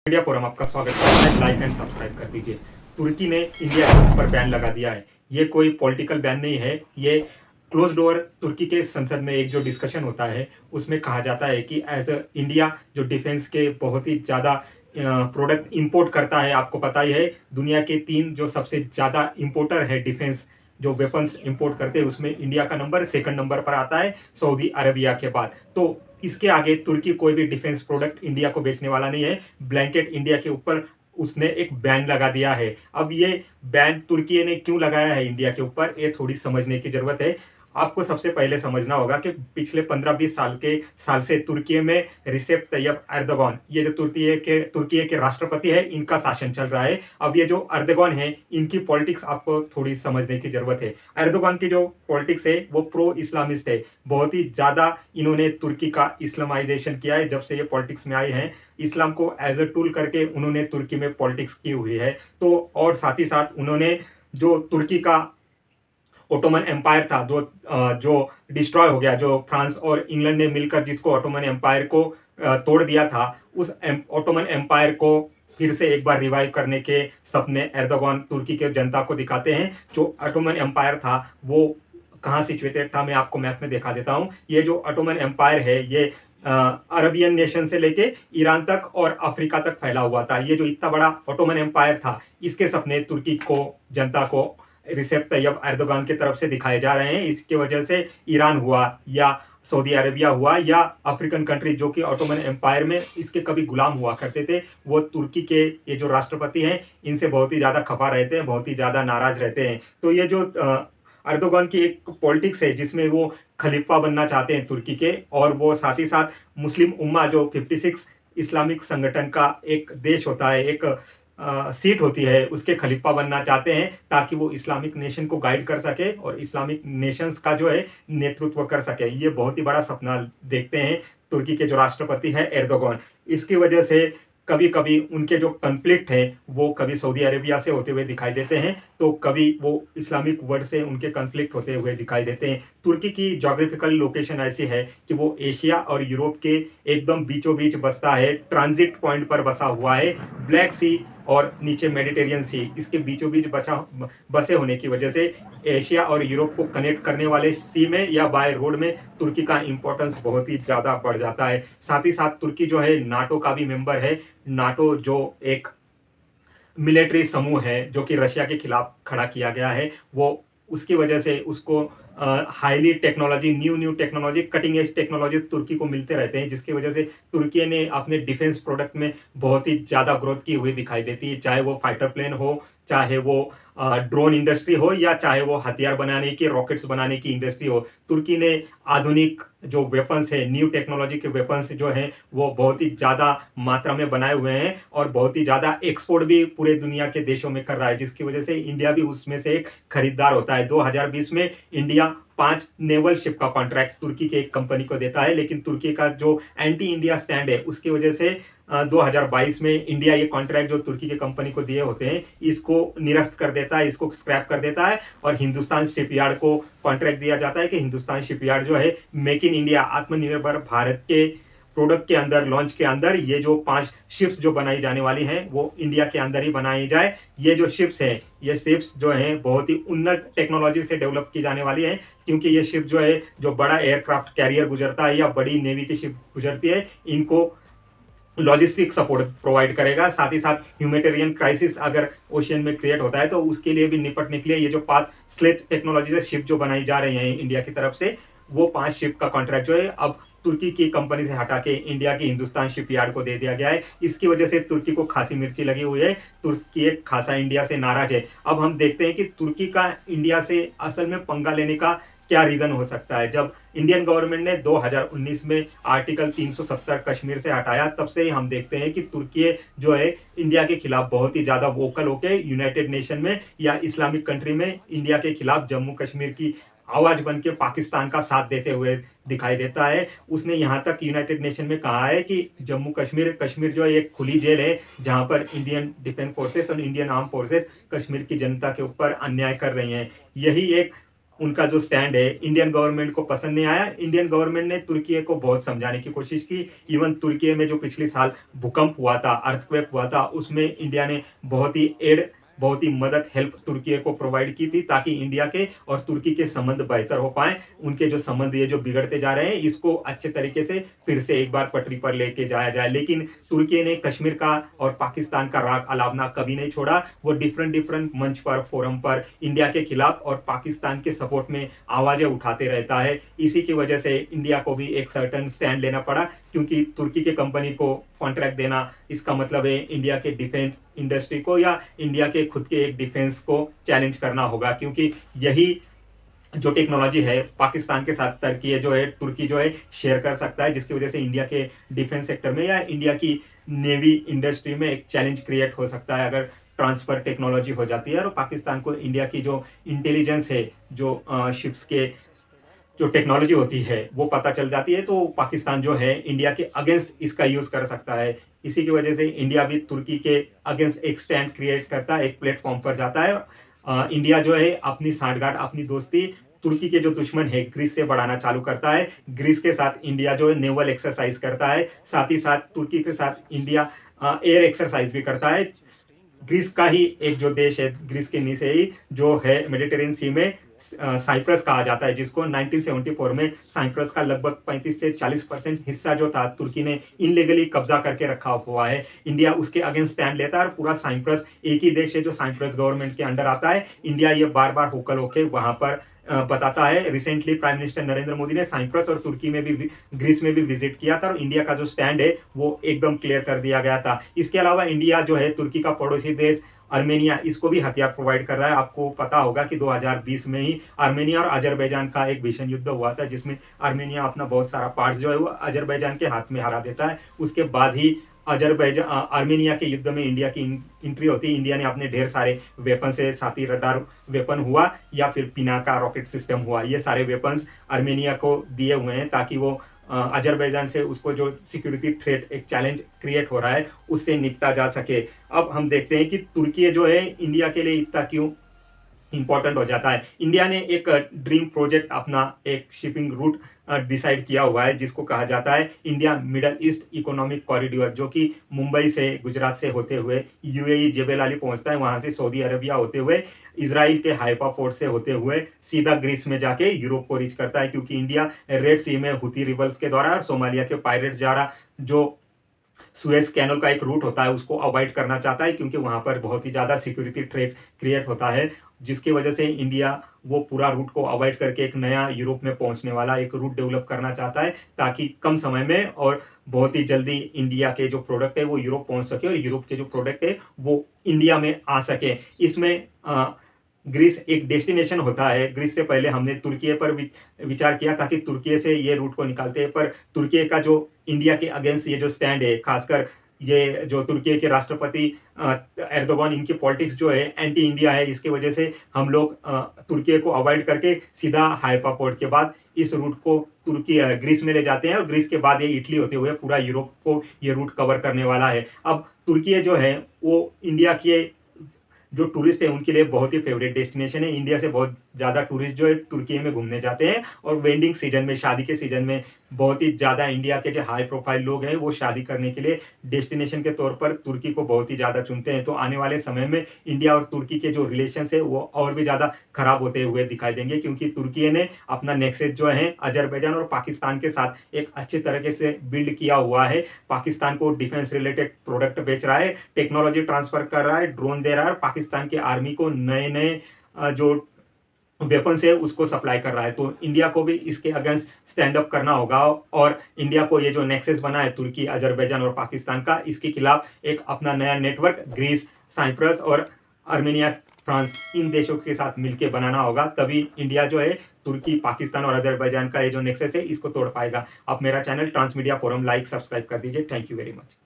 India forum आपका स्वागत है। लाइक एंड सब्सक्राइब कर दीजिए। तुर्की ने इंडिया के ऊपर बैन लगा दिया है। ये कोई पॉलिटिकल बैन नहीं है। ये क्लोज डोर तुर्की के संसद में एक जो डिस्कशन होता है उसमें कहा जाता है कि एज अ इंडिया जो डिफेंस के बहुत ही ज़्यादा प्रोडक्ट इंपोर्ट करता है। आपको पता ही है दुनिया के 3 जो सबसे ज़्यादा इंपोर्टर है डिफेंस जो वेपन्स इंपोर्ट करते हैं उसमें इंडिया का नंबर सेकंड नंबर पर आता है सऊदी अरबिया के बाद। तो इसके आगे तुर्की कोई भी डिफेंस प्रोडक्ट इंडिया को बेचने वाला नहीं है। ब्लैंकेट इंडिया के ऊपर उसने एक बैन लगा दिया है। अब ये बैन तुर्की ने क्यों लगाया है इंडिया के ऊपर, ये थोड़ी समझने की जरूरत है। आपको सबसे पहले समझना होगा कि पिछले 15-20 साल से तुर्की में रिसेप तैयब एर्दोगान, ये जो तुर्की के राष्ट्रपति है, इनका शासन चल रहा है। अब ये जो एर्दोगान है, इनकी पॉलिटिक्स आपको थोड़ी समझने की जरूरत है। एर्दोगान की जो पॉलिटिक्स है वो प्रो इस्लामिस्ट है। बहुत ही ज़्यादा इन्होंने तुर्की का इस्लामाइजेशन किया है। जब से ये पॉलिटिक्स में आए हैं, इस्लाम को एज अ टूल करके उन्होंने तुर्की में पॉलिटिक्स की हुई है। तो और साथ ही साथ उन्होंने जो तुर्की का ओटोमन एम्पायर था जो डिस्ट्रॉय हो गया, जो फ्रांस और इंग्लैंड ने मिलकर जिसको ओटोमन एम्पायर को तोड़ दिया था, उस ओटोमन एम्पायर को फिर से एक बार रिवाइव करने के सपने एर्दोगान तुर्की के जनता को दिखाते हैं। जो ओटोमन एम्पायर था वो कहाँ सिचुएटेड था, मैं आपको मैप में दिखा देता हूँ। ये जो ओटोमन एम्पायर है ये अरबियन नेशन से लेके ईरान तक और अफ्रीका तक फैला हुआ था। ये जो इतना बड़ा ओटोमन एम्पायर था, इसके सपने तुर्की को जनता को रिसेप तैयब एर्दोगान की तरफ से दिखाए जा रहे हैं। इसकी वजह से ईरान हुआ या सऊदी अरेबिया हुआ या अफ्रीकन कंट्री जो कि ओटोमन एम्पायर में इसके कभी गुलाम हुआ करते थे, वो तुर्की के ये जो राष्ट्रपति हैं इनसे बहुत ही ज़्यादा खफा रहते हैं, बहुत ही ज़्यादा नाराज रहते हैं। तो ये जो एर्दोगान की एक पॉलिटिक्स है जिसमें वो खलीफा बनना चाहते हैं तुर्की के, और वो साथ ही साथ मुस्लिम उम्मा जो 56 इस्लामिक संगठन का एक देश होता है, एक सीट होती है, उसके खलीफा बनना चाहते हैं ताकि वो इस्लामिक नेशन को गाइड कर सके और इस्लामिक नेशंस का जो है नेतृत्व कर सके। ये बहुत ही बड़ा सपना देखते हैं तुर्की के जो राष्ट्रपति है एर्दोगान। इसकी वजह से कभी कभी उनके जो कन्फ्लिक्ट हैं वो कभी सऊदी अरेबिया से होते हुए दिखाई देते हैं, तो कभी वो इस्लामिक वर्ल्ड से उनके कन्फ्लिक्ट होते हुए दिखाई देते हैं। तुर्की की जोग्राफिकल लोकेशन ऐसी है कि वो एशिया और यूरोप के एकदम बीचों बीच बसता है, ट्रांजिट पॉइंट पर बसा हुआ है। ब्लैक सी और नीचे मेडिटेरियन सी, इसके बीचों बीच बसे होने की वजह से एशिया और यूरोप को कनेक्ट करने वाले सी में या बाय रोड में तुर्की का इंपॉर्टेंस बहुत ही ज़्यादा बढ़ जाता है। साथ ही साथ तुर्की जो है नाटो का भी मेंबर है। नाटो जो एक मिलिट्री समूह है जो कि रशिया के खिलाफ खड़ा किया गया है, वो उसकी वजह से उसको highly technology, new technology, cutting edge technology तुर्की को मिलते रहते हैं, जिसकी वजह से तुर्की ने अपने डिफेंस प्रोडक्ट में बहुत ही ज़्यादा ग्रोथ की हुई दिखाई देती है। चाहे वो फाइटर प्लेन हो, चाहे वो ड्रोन इंडस्ट्री हो, या चाहे वो हथियार बनाने की, रॉकेट्स बनाने की इंडस्ट्री हो। तुर्की ने आधुनिक जो वेपन्स है, न्यू टेक्नोलॉजी के वेपन्स जो हैं वो बहुत ही ज़्यादा मात्रा में बनाए हुए हैं और बहुत ही ज़्यादा एक्सपोर्ट भी पूरे दुनिया के देशों में कर रहा है, जिसकी वजह से इंडिया भी उसमें से एक खरीदार होता है। 2020 में इंडिया 5 नेवल शिप का कॉन्ट्रैक्ट तुर्की के एक कंपनी को देता है, लेकिन तुर्की का जो एंटी इंडिया स्टैंड है उसकी वजह से 2022 में इंडिया ये कॉन्ट्रैक्ट जो तुर्की के कंपनी को दिए होते हैं इसको निरस्त कर देता है, इसको स्क्रैप कर देता है, और हिंदुस्तान शिपयार्ड को कॉन्ट्रैक्ट दिया जाता है कि हिंदुस्तान शिपयार्ड जो है मेक इन इंडिया, आत्मनिर्भर भारत के प्रोडक्ट के अंदर, लॉन्च के अंदर ये जो 5 शिप्स जो बनाई जाने वाली हैं वो इंडिया के अंदर ही बनाई जाए। ये जो शिप्स हैं, ये शिप्स जो हैं बहुत ही उन्नत टेक्नोलॉजी से डेवलप की जाने वाली हैं, क्योंकि ये शिप जो है, जो बड़ा एयरक्राफ्ट कैरियर गुजरता है या बड़ी नेवी की शिप गुजरती है, इनको लॉजिस्टिक सपोर्ट प्रोवाइड करेगा। साथ ही साथ ह्यूमैनिटेरियन क्राइसिस अगर ओशियन में क्रिएट होता है तो उसके लिए भी निपटने के लिए ये जो 5 स्लेट टेक्नोलॉजी से शिप जो बनाई जा रही हैं इंडिया की तरफ से, वो 5 शिप का कॉन्ट्रैक्ट जो है अब तुर्की की कंपनी से हटा के इंडिया की हिंदुस्तान शिपयार्ड को दे दिया गया है। इसकी वजह से तुर्की को खासी मिर्ची लगी हुई है, तुर्की एक खासा इंडिया से नाराज है। अब हम देखते हैं कि तुर्की का इंडिया से असल में पंगा लेने का क्या रीजन हो सकता है। जब इंडियन गवर्नमेंट ने 2019 में आर्टिकल 370 कश्मीर से हटाया, तब से ही हम देखते हैं कि तुर्की जो है इंडिया के खिलाफ बहुत ही ज़्यादा वोकल होके यूनाइटेड नेशन में या इस्लामिक कंट्री में इंडिया के खिलाफ जम्मू कश्मीर की आवाज बन के पाकिस्तान का साथ देते हुए दिखाई देता है। उसने यहाँ तक यूनाइटेड नेशन में कहा है कि जम्मू कश्मीर जो है एक खुली जेल है जहाँ पर इंडियन डिफेंस फोर्सेस और इंडियन आर्म फोर्सेस कश्मीर की जनता के ऊपर अन्याय कर रही हैं। यही एक उनका जो स्टैंड है इंडियन गवर्नमेंट को पसंद नहीं आया। इंडियन गवर्नमेंट ने तुर्की को बहुत समझाने की कोशिश की। इवन तुर्की में जो पिछले साल भूकंप हुआ था, अर्थक्वेक हुआ था, उसमें इंडिया ने बहुत ही मदद हेल्प तुर्की को प्रोवाइड की थी ताकि इंडिया के और तुर्की के संबंध बेहतर हो पाए। उनके जो संबंध ये जो बिगड़ते जा रहे हैं इसको अच्छे तरीके से फिर से एक बार पटरी पर लेके जाया जाए। लेकिन तुर्की ने कश्मीर का और पाकिस्तान का राग अलापना कभी नहीं छोड़ा। वो डिफरेंट मंच पर, फोरम पर इंडिया के खिलाफ और पाकिस्तान के सपोर्ट में आवाजें उठाते रहता है। इसी की वजह से इंडिया को भी एक सर्टन स्टैंड लेना पड़ा, क्योंकि तुर्की के कंपनी को कॉन्ट्रैक्ट देना इसका मतलब है इंडिया के डिफेंस इंडस्ट्री को या इंडिया के खुद के एक डिफेंस को चैलेंज करना होगा, क्योंकि यही जो टेक्नोलॉजी है पाकिस्तान के साथ तुर्की जो है शेयर कर सकता है, जिसकी वजह से इंडिया के डिफेंस सेक्टर में या इंडिया की नेवी इंडस्ट्री में एक चैलेंज क्रिएट हो सकता है अगर ट्रांसफर टेक्नोलॉजी हो जाती है। और पाकिस्तान को इंडिया की जो इंटेलिजेंस है, जो शिप्स के जो टेक्नोलॉजी होती है वो पता चल जाती है, तो पाकिस्तान जो है इंडिया के अगेंस्ट इसका यूज कर सकता है। इसी की वजह से इंडिया भी तुर्की के अगेंस्ट एक स्टैंड क्रिएट करता है, एक प्लेटफॉर्म पर जाता है। इंडिया जो है अपनी सांठगांठ, अपनी दोस्ती तुर्की के जो दुश्मन है ग्रीस से बढ़ाना चालू करता है। ग्रीस के साथ इंडिया जो है नेवल एक्सरसाइज करता है, साथ ही साथ तुर्की के साथ इंडिया एयर एक्सरसाइज भी करता है। ग्रीस का ही एक जो देश है, ग्रीस के नीचे ही जो है मेडिटेरियन सी में साइप्रस कहा जाता है, जिसको 1974 में साइप्रस का लगभग 35 से 40% हिस्सा जो था तुर्की ने इनलीगली कब्जा करके रखा हुआ है। इंडिया उसके अगेंस्ट स्टैंड लेता है और पूरा साइप्रस एक ही देश है जो साइप्रस गवर्नमेंट के अंडर आता है। इंडिया ये बार बार होकल होके वहां पर बताता है। Recently prime minister Narendra Modi ने साइप्रस और तुर्की में भी, ग्रीस में भी विजिट किया था और इंडिया का जो स्टैंड है वो एकदम क्लियर कर दिया गया था। इसके अलावा इंडिया जो है तुर्की का पड़ोसी देश आर्मेनिया, इसको भी हथियार प्रोवाइड कर रहा है। आपको पता होगा कि 2020 में ही आर्मेनिया और अजरबैजान का एक भीषण युद्ध हुआ था, जिसमें आर्मेनिया अपना बहुत सारा पार्ट जो है वो अजरबैजान के हाथ में हरा देता है। उसके बाद ही आर्मेनिया के युद्ध में इंडिया की एंट्री होती है। इंडिया ने अपने ढेर सारे वेपन से, साथी रडार वेपन हुआ या फिर पिनाका रॉकेट सिस्टम हुआ, ये सारे वेपन्स आर्मेनिया को दिए हुए हैं ताकि वो अजरबैजान से उसको जो सिक्योरिटी थ्रेट, एक चैलेंज क्रिएट हो रहा है, उससे निपटा जा सके। अब हम देखते हैं कि तुर्की जो है इंडिया के लिए इतना क्यों इंपॉर्टेंट हो जाता है। इंडिया ने एक ड्रीम प्रोजेक्ट, अपना एक शिपिंग रूट डिसाइड किया हुआ है, जिसको कहा जाता है India middle east economic corridor, जो कि मुंबई से, गुजरात से होते हुए यूएई जेबेल अली पहुंचता है, वहां से सऊदी अरबिया होते हुए, इजराइल के हाइफा पोर्ट से होते हुए सीधा ग्रीस में जाके यूरोप को रीच करता है। क्योंकि इंडिया रेड सी में हुती रिबल्स के द्वारा, सोमालिया के पायरेट्स द्वारा जो सुएज कैनल का एक रूट होता है उसको अवॉइड करना चाहता है, क्योंकि वहां पर बहुत ही ज्यादा सिक्योरिटी थ्रेट क्रिएट होता है, जिसकी वजह से इंडिया वो पूरा रूट को अवॉइड करके एक नया यूरोप में पहुंचने वाला एक रूट डेवलप करना चाहता है, ताकि कम समय में और बहुत ही जल्दी इंडिया के जो प्रोडक्ट है वो यूरोप पहुंच सके और यूरोप के जो प्रोडक्ट है वो इंडिया में आ सके। इसमें ग्रीस एक डेस्टिनेशन होता है। ग्रीस से पहले हमने तुर्की पर विचार किया था कि तुर्की से ये रूट को निकालते हैं, पर तुर्की का जो इंडिया के अगेंस्ट ये जो स्टैंड है, खासकर ये जो तुर्की के राष्ट्रपति एर्दोगान, इनकी पॉलिटिक्स जो है एंटी इंडिया है, इसकी वजह से हम लोग तुर्की को अवॉइड करके सीधा हाइफा पोर्ट के बाद इस रूट को ग्रीस में ले जाते हैं और ग्रीस के बाद ये इटली होते हुए पूरा यूरोप को ये रूट कवर करने वाला है। अब तुर्की जो है वो इंडिया के जो टूरिस्ट है उनके लिए बहुत ही फेवरेट डेस्टिनेशन है। इंडिया से बहुत ज़्यादा टूरिस्ट जो है तुर्की में घूमने जाते हैं और वेडिंग सीजन में, शादी के सीजन में बहुत ही ज़्यादा इंडिया के जो हाई प्रोफाइल लोग हैं वो शादी करने के लिए डेस्टिनेशन के तौर पर तुर्की को बहुत ही ज़्यादा चुनते हैं। तो आने वाले समय में इंडिया और तुर्की के जो रिलेशन है वो और भी ज़्यादा खराब होते हुए दिखाई देंगे, क्योंकि तुर्की ने अपना नेक्सेस जो है अजरबैजान और पाकिस्तान के साथ एक अच्छे तरीके से बिल्ड किया हुआ है। पाकिस्तान को डिफेंस रिलेटेड प्रोडक्ट बेच रहा है, टेक्नोलॉजी ट्रांसफर कर रहा है, ड्रोन दे रहा है और पाकिस्तान के आर्मी को नए नए जो वेपन से उसको सप्लाई कर रहा है। तो इंडिया को भी इसके अगेंस्ट स्टैंड अप करना होगा और इंडिया को ये जो नेक्सेस बना है तुर्की, अजरबैजान और पाकिस्तान का, इसके खिलाफ एक अपना नया नेटवर्क ग्रीस, साइप्रस और आर्मेनिया, फ्रांस, इन देशों के साथ मिलकर बनाना होगा। तभी इंडिया जो है तुर्की, पाकिस्तान और अजरबैजान का ये जो नेक्सेस है इसको तोड़ पाएगा। आप मेरा channel transmedia forum like, subscribe कर दीजिए। Thank you very much.